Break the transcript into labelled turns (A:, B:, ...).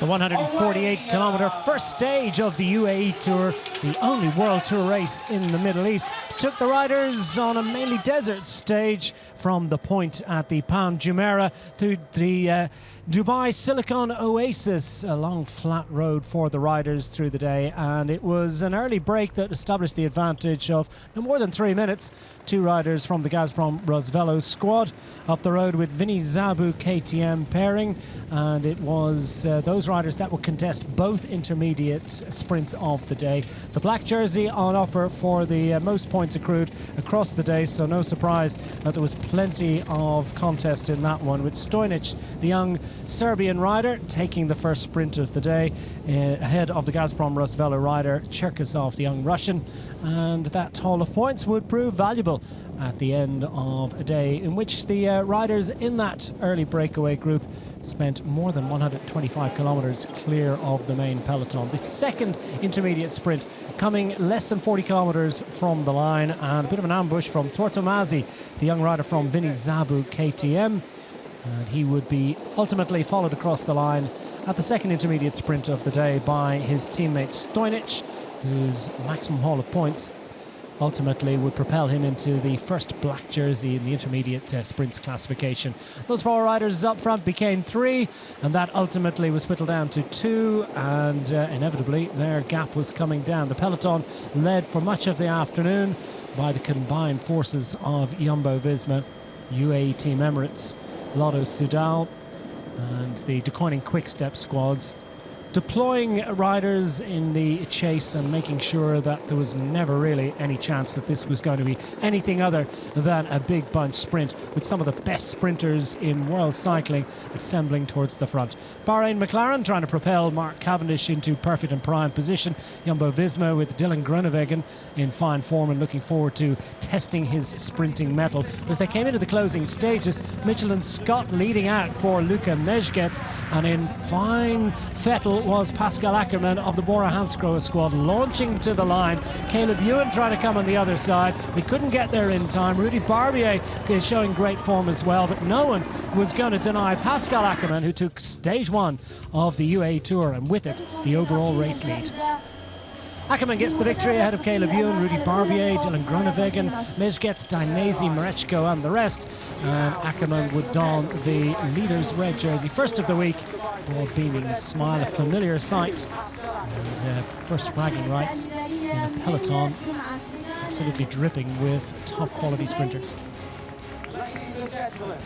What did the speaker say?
A: The 148-kilometre first stage of the UAE Tour, the only World Tour race in the Middle East, took the riders on a mainly desert stage from the point at the Palm Jumeirah to the Dubai Silicon Oasis, a long flat road for the riders through the day, and it was an early break that established the advantage of no more than 3 minutes. Two riders from the Gazprom Rosvelo squad up the road with Vinny Zabu KTM pairing, and it was those riders that would contest both intermediate sprints of the day. The black jersey on offer for the most points accrued across the day, so no surprise that there was plenty of contest in that one, with Stojnic, the young Serbian rider, taking the first sprint of the day ahead of the Gazprom Rosvelo rider Cherkasov, the young Russian, and that haul of points would prove valuable at the end of a day in which the riders in that early breakaway group spent more than 125 kilometres clear of the main peloton. The second intermediate sprint coming less than 40 kilometres from the line, and a bit of an ambush from Tortomasi, the young rider from Vinny Zabu KTM, and he would be ultimately followed across the line at the second intermediate sprint of the day by his teammate Stojnic, whose maximum haul of points ultimately would propel him into the first black jersey in the intermediate sprints classification. Those four riders up front became three, and that ultimately was whittled down to two, and inevitably their gap was coming down. The peloton led for much of the afternoon by the combined forces of Jumbo-Visma, UAE Team Emirates, Lotto Soudal, and the De Koning Quick-Step squads, deploying riders in the chase and making sure that there was never really any chance that this was going to be anything other than a big bunch sprint, with some of the best sprinters in world cycling assembling towards the front. Bahrain McLaren trying to propel Mark Cavendish into perfect and prime position. Jumbo-Visma with Dylan Groenewegen in fine form and looking forward to testing his sprinting mettle. As they came into the closing stages, Mitchell and Scott leading out for Luka Mezgec, and in fine fettle was Pacal Ackermann of the Bora Hansgrohe squad, launching to the line. Caleb Ewan trying to come on the other side. We couldn't get there in time. Rudy Barbier is showing great form as well, but no one was going to deny Pacal Ackermann, who took stage one of the UAE Tour, and with it, the overall race lead. Ackermann gets the victory ahead of Caleb Ewan, Rudy Barbier, Dylan Groenewegen, Mezgec, Dainese, Marechko and the rest. And Ackermann would don the leader's red jersey. First of the week, all beaming a smile, a familiar sight. And first bragging rights in a peloton absolutely dripping with top quality sprinters.
B: Ladies and gentlemen,